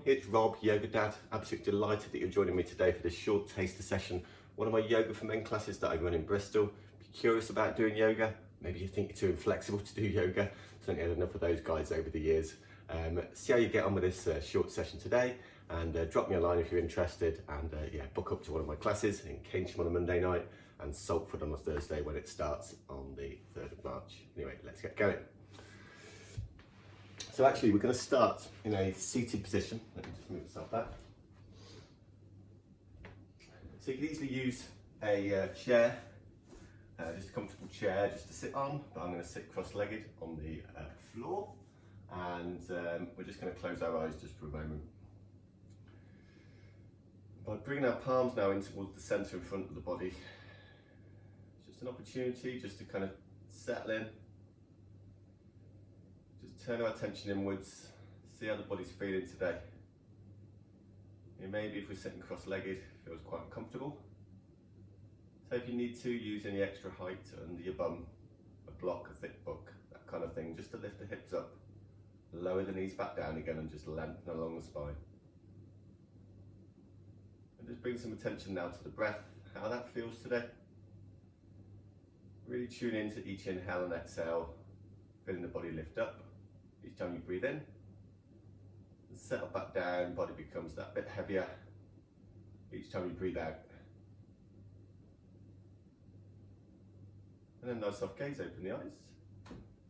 it's Rob, Yoga Dad. Absolutely delighted that you're joining me today for this short taster session. One of my Yoga for Men classes that I run in Bristol. If you're curious about doing yoga, maybe you think you're too inflexible to do yoga. Certainly had enough of those guys over the years. See how you get on with this short session today, and drop me a line if you're interested, and yeah, book up to one of my classes in Keynsham on a Monday night and Saltford on a Thursday when it starts on the 3rd of March. Anyway, let's get going. So actually we're going to start in a seated position. Let me just move myself back. So you can easily use a chair, just a comfortable chair just to sit on, but I'm going to sit cross-legged on the floor, and we're just going to close our eyes just for a moment. By bringing our palms now in towards the centre in front of the body, it's just an opportunity just to kind of settle in. Just turn our attention inwards, see how the body's feeling today. Maybe if we're sitting cross-legged, it feels quite uncomfortable. So if you need to, use any extra height under your bum, a block, a thick book, that kind of thing, just to lift the hips up, lower the knees back down again, and just lengthen along the spine. And just bring some attention now to the breath, how that feels today. Really tune into each inhale and exhale, feeling the body lift up each time you breathe in. And settle back down, body becomes that bit heavier each time you breathe out. And then nice soft gaze, open the eyes.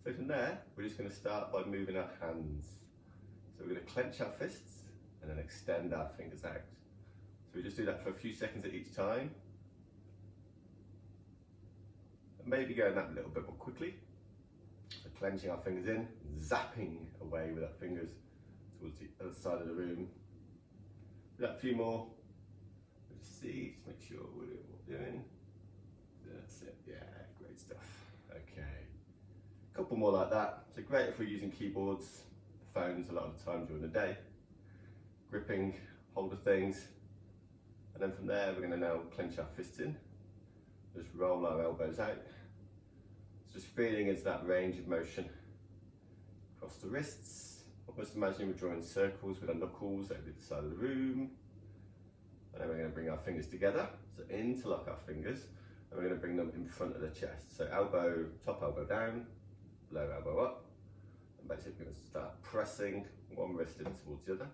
So from there, we're just going to start by moving our hands. So we're going to clench our fists and then extend our fingers out. So we just do that for a few seconds at each time. And maybe going that a little bit more quickly. So clenching our fingers in, zapping away with our fingers towards the other side of the room. Do that a few more. Just see, just make sure we're doing what we're doing. That's it, yeah, great stuff. Okay, a couple more like that. So great if we're using keyboards, phones a lot of the time during the day. Gripping hold of things. And then from there, we're going to now clench our fists in. Just roll our elbows out. Just feeling into that range of motion across the wrists. Almost imagining we're drawing circles with our knuckles over the side of the room. And then we're going to bring our fingers together, so interlock our fingers, and we're going to bring them in front of the chest. So elbow, top elbow down, low elbow up. And basically we're going to start pressing one wrist in towards the other.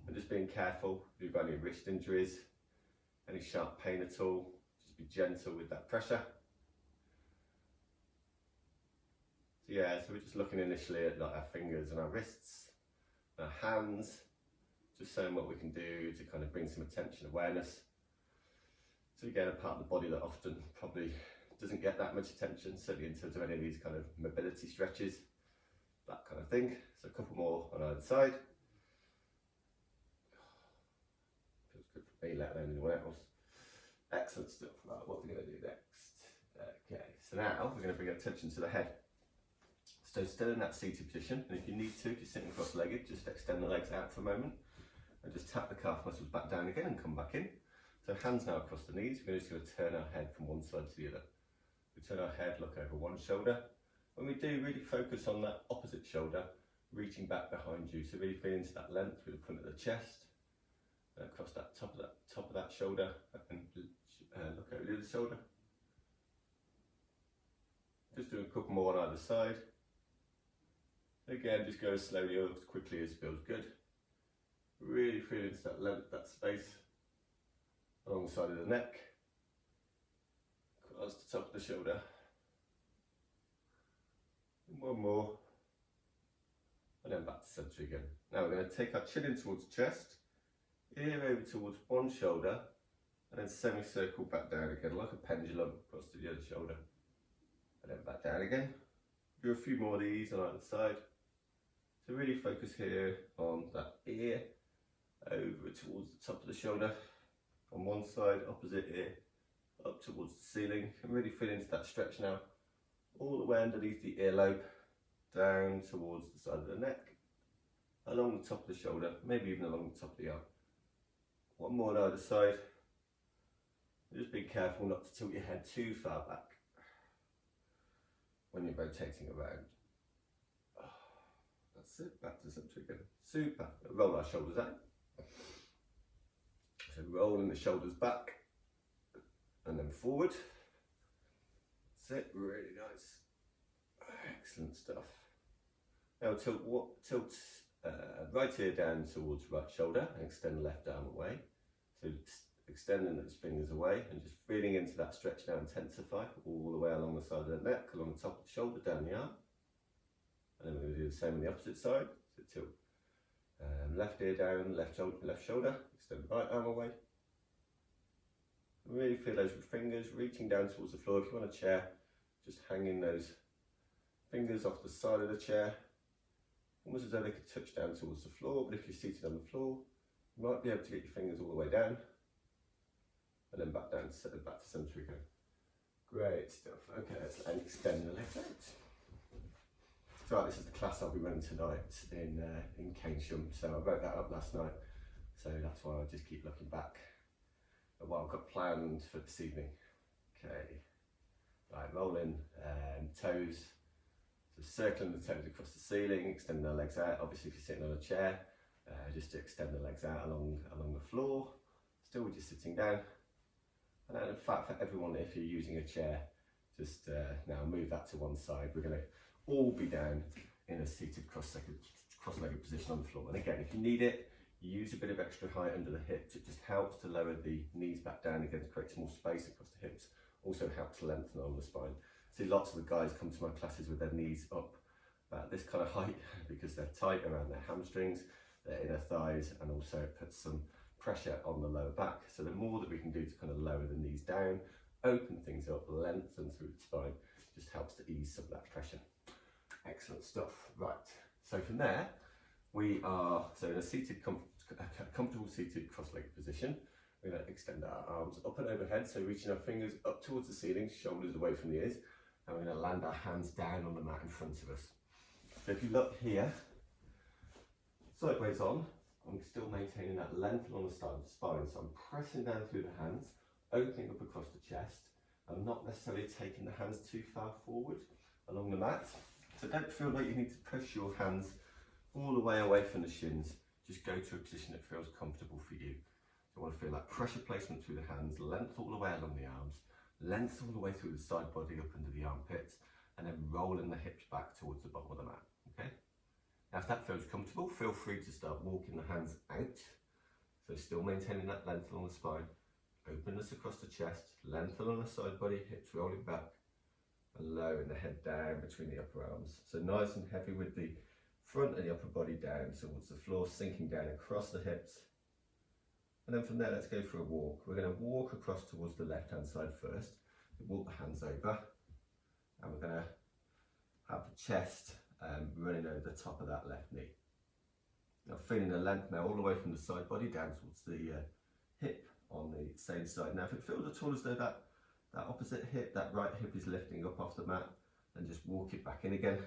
And just being careful if you've got any wrist injuries, any sharp pain at all, just be gentle with that pressure. So yeah, so we're just looking initially at like our fingers and our wrists, our hands, just showing what we can do to kind of bring some attention, awareness. So again, a part of the body that often probably doesn't get that much attention, certainly in terms of any of these kind of mobility stretches, that kind of thing. So a couple more on either side. Feels good for me, let alone anyone else. Excellent stuff. Right, what are we going to do next? Okay, so now we're going to bring our attention to the head. So still in that seated position, and if you need to, if you're sitting cross-legged, just extend the legs out for a moment and just tap the calf muscles back down again and come back in. So hands now across the knees. We're just going to turn our head from one side to the other. We turn our head, look over one shoulder. When we do, really focus on that opposite shoulder, reaching back behind you. So really feel into that length through the front of the chest, and across that top of that shoulder, and look over the other shoulder. Just do a couple more on either side. Again, just go as slowly or as quickly as feels good. Really feel into that length, that space along the side of the neck, across the top of the shoulder. And one more, and then back to centre again. Now we're going to take our chin in towards the chest, ear over towards one shoulder, and then semicircle back down again, like a pendulum across to the other shoulder, and then back down again. Do a few more of these on either side. So really focus here on that ear over towards the top of the shoulder, on one side, opposite ear, up towards the ceiling, and really feel into that stretch now, all the way underneath the earlobe, down towards the side of the neck, along the top of the shoulder, maybe even along the top of the arm. One more on either side. Just be careful not to tilt your head too far back when you're rotating around. That's it, back to centre again. Super. Roll our shoulders out, So rolling the shoulders back and then forward. That's it, really nice. Excellent stuff. Now tilt right ear down towards right shoulder and extend the left arm away. So extending those fingers away and just feeling into that stretch now, intensify all the way along the side of the neck, along the top of the shoulder, down the arm. And then we're going to do the same on the opposite side. So tilt left ear down, left shoulder, extend the right arm away. Really feel those fingers reaching down towards the floor. If you want a chair, just hanging those fingers off the side of the chair, almost as though they could touch down towards the floor. But if you're seated on the floor, you might be able to get your fingers all the way down and then back down, back to centre again. Great stuff. Okay, let's extend the legs out. So this is the class I'll be running tonight in Keynsham. So I wrote that up last night. So that's why I just keep looking back at what I've got planned for this evening. Okay, right, rolling toes. So circling the toes across the ceiling, extending the legs out. Obviously if you're sitting on a chair, just to extend the legs out along the floor. Still just sitting down. And then in fact for everyone, if you're using a chair, just now move that to one side. We're going to all be down in a seated cross-legged position on the floor. And again, if you need it, you use a bit of extra height under the hips. It just helps to lower the knees back down again to create more space across the hips. Also helps to lengthen on the spine. See lots of the guys come to my classes with their knees up about this kind of height because they're tight around their hamstrings, their inner thighs, and also it puts some pressure on the lower back. So the more that we can do to kind of lower the knees down, open things up, lengthen through the spine, just helps to ease some of that pressure. Excellent stuff. Right, so from there, we are in a seated, comfortable seated cross-legged position. We're going to extend our arms up and overhead, so reaching our fingers up towards the ceiling, shoulders away from the ears, and we're going to land our hands down on the mat in front of us. So if you look here, sideways on, I'm still maintaining that length along the side of the spine, so I'm pressing down through the hands, opening up across the chest. I'm not necessarily taking the hands too far forward along the mat, so don't feel like you need to push your hands all the way away from the shins. Just go to a position that feels comfortable for you. So I want to feel that pressure placement through the hands, length all the way along the arms, length all the way through the side body up under the armpits, and then rolling the hips back towards the bottom of the mat, okay? Now if that feels comfortable, feel free to start walking the hands out. So still maintaining that length along the spine, openness across the chest, length along the side body, hips rolling back, and lowering the head down between the upper arms. So nice and heavy with the front and the upper body down towards the floor, sinking down across the hips. And then from there, let's go for a walk. We're going to walk across towards the left-hand side first. Walk the hands over, and we're going to have the chest running over the top of that left knee. Now feeling the length now all the way from the side body down towards the hip on the same side. Now if it feels at all as though that opposite hip, that right hip is lifting up off the mat, then just walk it back in again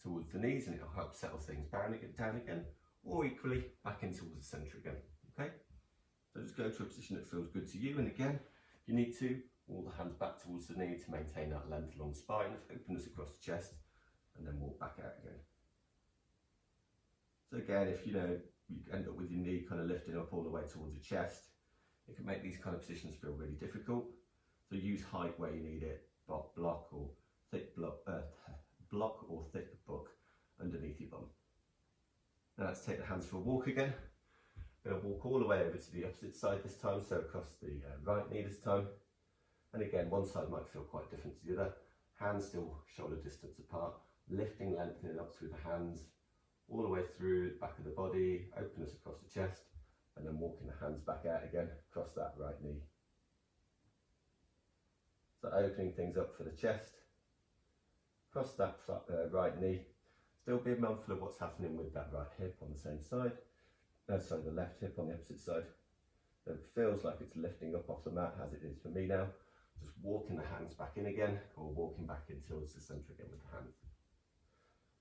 towards the knees, and it'll help settle things down again, or equally back in towards the centre again, okay? So just go to a position that feels good to you, and again, if you need to, all the hands back towards the knee to maintain that length along the spine, openness across the chest, and then walk back out again. So again, if you end up with your knee kind of lifting up all the way towards the chest, it can make these kind of positions feel really difficult. So use height where you need it, block or thick book underneath your bum. Now let's take the hands for a walk again. We're going to walk all the way over to the opposite side this time, so across the right knee this time. And again, one side might feel quite different to the other. Hands still shoulder distance apart, lifting, lengthening up through the hands, all the way through the back of the body, openness across the chest, and then walking the hands back out again across that right knee. So opening things up for the chest, across that right knee. Still be mindful of what's happening with that right hip on the same side. Sorry, the left hip on the opposite side. So it feels like it's lifting up off the mat, as it is for me now. Just walking the hands back in again, or walking back in towards the centre again with the hands.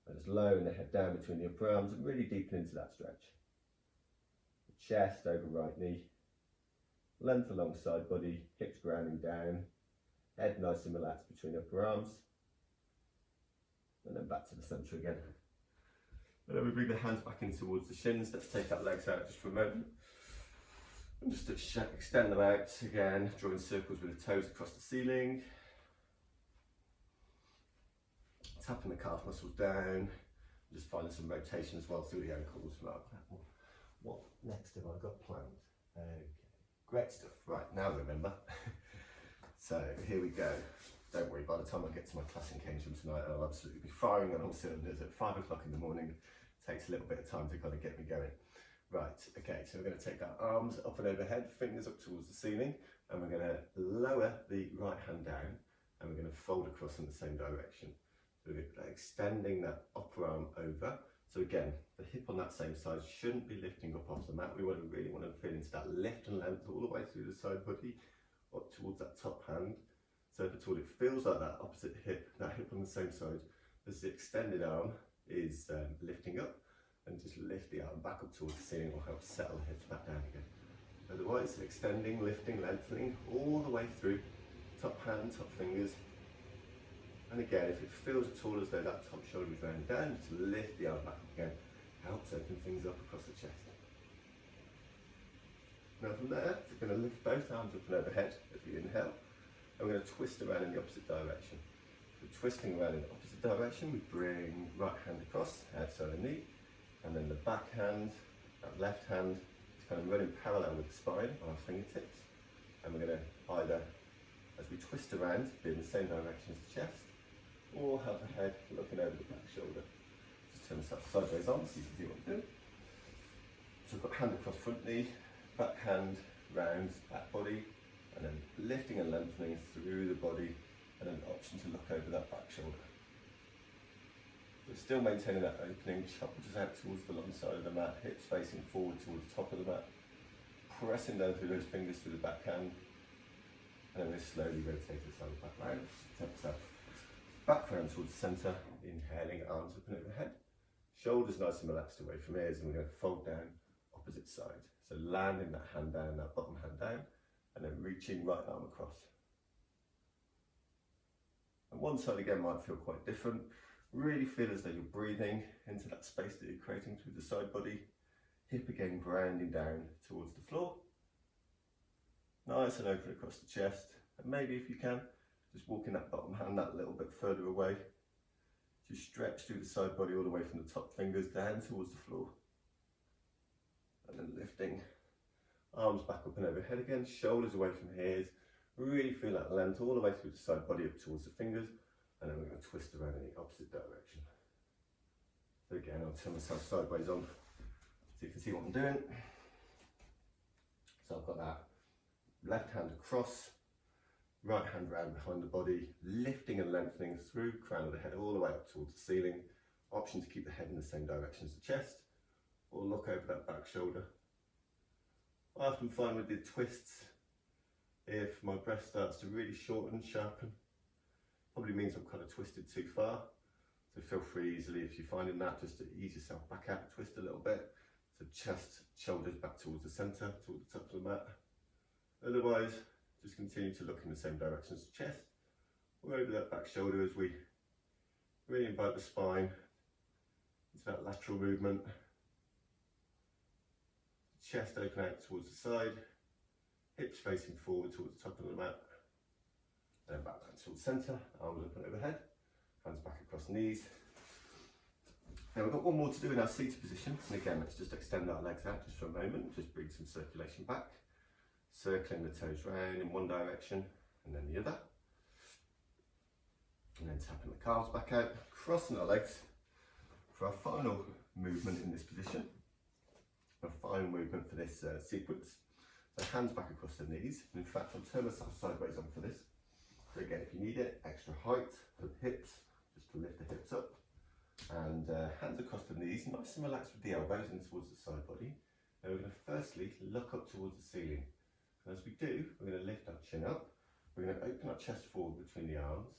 And just lowering the head down between the upper arms and really deepen into that stretch. Chest over right knee, length along side body, hips grounding down, head nice and relaxed between the upper arms, and then back to the centre again. And then we bring the hands back in towards the shins. Let's take our legs out just for a moment. And just extend them out again, drawing circles with the toes across the ceiling. Tapping the calf muscles down. Just finding some rotation as well through the ankles. What next have I got planned? Okay, great stuff. Right, now remember. So here we go. Don't worry, by the time I get to my class in Keynsham tonight, I'll absolutely be firing on all cylinders at 5 o'clock in the morning. It takes a little bit of time to kind of get me going. Right, okay, so we're going to take our arms up and overhead, fingers up towards the ceiling, and we're going to lower the right hand down, and we're going to fold across in the same direction. So we're extending that upper arm over. So again, the hip on that same side shouldn't be lifting up off the mat. We really want to feel into that lift and length all the way through the side body, up towards that top hand. So if at all it feels like that opposite hip, that hip on the same side, as the extended arm is lifting up, and just lift the arm back up towards the ceiling will help settle the hips back down again. Otherwise, extending, lifting, lengthening all the way through, top hand, top fingers. And again, if it feels at all as though that top shoulder is rounded down, just lift the arm back up again. Helps open things up across the chest. Now from there, we're going to lift both arms up and overhead as we inhale. And we're going to twist around in the opposite direction. So twisting around in the opposite direction, we bring right hand across, outside the knee. And then the back hand, that left hand, is kind of running parallel with the spine on our fingertips. And we're going to either, as we twist around, be in the same direction as the chest, or have the head looking over the back shoulder. Just turn myself sideways on so you can see what I'm doing. So I've got hand across front knee, back hand round back body, and then lifting and lengthening through the body, and an option to look over that back shoulder. But still maintaining that opening, shoulders out towards the long side of the mat, hips facing forward towards the top of the mat, pressing down through those fingers through the back hand, and then we slowly rotate the side back round, back round towards the centre, inhaling, arms up and overhead, shoulders nice and relaxed away from ears, and we're going to fold down opposite side. So landing that hand down, that bottom hand down, and then reaching right arm across. And one side again might feel quite different. Really feel as though you're breathing into that space that you're creating through the side body. Hip again grounding down towards the floor. Nice and open across the chest. And maybe if you can, just walking that bottom hand that little bit further away. Just stretch through the side body all the way from the top fingers down towards the floor. And then lifting, arms back up and overhead again, shoulders away from ears. Really feel that length all the way through the side body up towards the fingers. And then we're going to twist around in the opposite direction. So again, I'll turn myself sideways on so you can see what I'm doing. So I've got that left hand across, right hand round behind the body, lifting and lengthening through crown of the head all the way up towards the ceiling. Option to keep the head in the same direction as the chest, or look over that back shoulder. I often find with the twists, if my breath starts to really shorten, sharpen, probably means I'm kind of twisted too far. So feel free easily if you're finding that, just to ease yourself back out, twist a little bit. So chest, shoulders back towards the centre, towards the top of the mat. Otherwise, just continue to look in the same direction as the chest, or over that back shoulder as we really invite the spine into that lateral movement. Chest open out towards the side, hips facing forward towards the top of the mat. Then back down towards the centre, arms up and overhead, hands back across knees. Now we've got one more to do in our seated position, and again let's just extend our legs out just for a moment, just bring some circulation back, circling the toes round in one direction and then the other, and then tapping the calves back out, crossing our legs for our final movement in this position, our final movement for this sequence. So hands back across the knees, and in fact I'll turn myself sideways on for this. So again, if you need it, extra height for the hips, just to lift the hips up. And hands across the knees, nice and relaxed with the elbows in towards the side body. And we're going to firstly look up towards the ceiling. And as we do, we're going to lift our chin up. We're going to open our chest forward between the arms,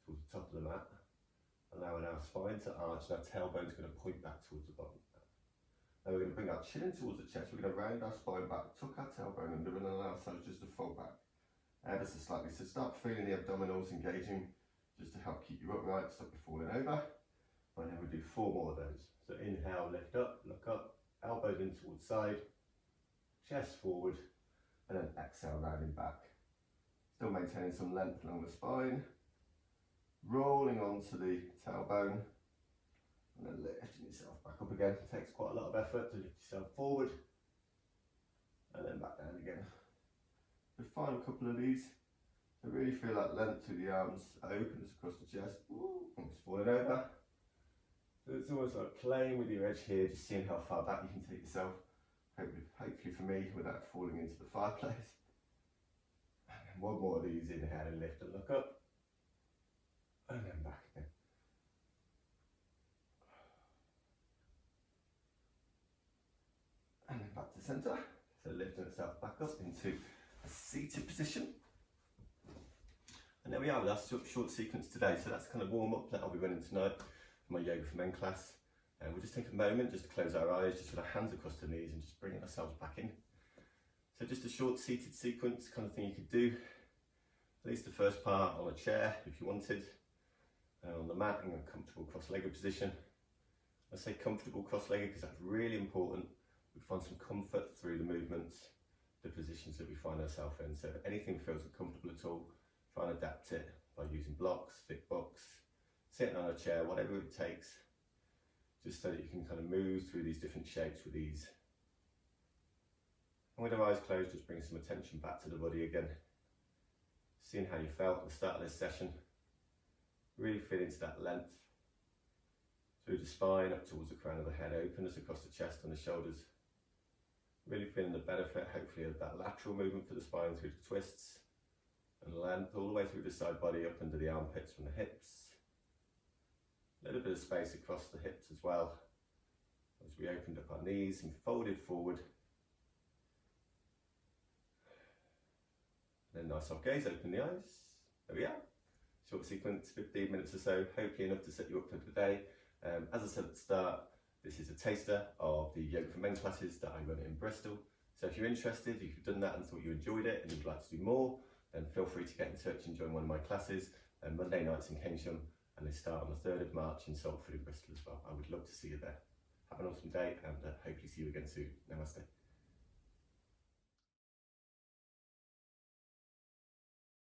towards the top of the mat, allowing our spine to arch, and our tailbone is going to point back towards the bottom. Now we're going to bring our chin in towards the chest, we're going to round our spine back, tuck our tailbone under, and allow ourselves just to fold back. Ever so slightly, so start feeling the abdominals engaging just to help keep you upright, stop you falling over. And then we'll do 4 more of those. So inhale, lift up, look up, elbows in towards side, chest forward, and then exhale, rounding back. Still maintaining some length along the spine, rolling onto the tailbone, and then lifting yourself back up again. It takes quite a lot of effort to lift yourself forward, and then back down again. The final couple of these, so really feel that length through the arms, opens across the chest, almost falling over. So it's almost like playing with your edge here, just seeing how far back you can take yourself. Hopefully for me, without falling into the fireplace. And then one more of these, inhale and lift and look up. And then back again. And then back to centre. So lifting itself back up into a seated position. And there we are with our short sequence today. So that's kind of warm up that I'll be running tonight for my Yoga for Men class. And we'll just take a moment just to close our eyes, just with our hands across the knees and just bringing ourselves back in. So just a short seated sequence kind of thing you could do. At least the first part on a chair if you wanted. On the mat in a comfortable cross-legged position. I say comfortable cross-legged because that's really important. We find some comfort through the movements, the positions that we find ourselves in. So if anything feels uncomfortable at all, try and adapt it by using blocks, thick books, sitting on a chair, whatever it takes, just so that you can kind of move through these different shapes with ease. And with our eyes closed, just bring some attention back to the body again. Seeing how you felt at the start of this session. Really feel into that length through the spine up towards the crown of the head, openness across the chest and the shoulders. Really feeling the benefit, hopefully, of that lateral movement for the spine through the twists and length all the way through the side body up under the armpits from the hips. A little bit of space across the hips as well as we opened up our knees and folded forward. Then nice soft gaze, open the eyes. There we are. Short sequence, 15 minutes or so, hopefully enough to set you up for the day. As I said at the start, this is a taster of the Yoga for Men classes that I run in Bristol. So if you're interested, if you've done that and thought you enjoyed it and you'd like to do more, then feel free to get in touch and join one of my classes. Monday nights in Keynsham, and they start on the 3rd of March in Saltford in Bristol as well. I would love to see you there. Have an awesome day and hopefully see you again soon. Namaste.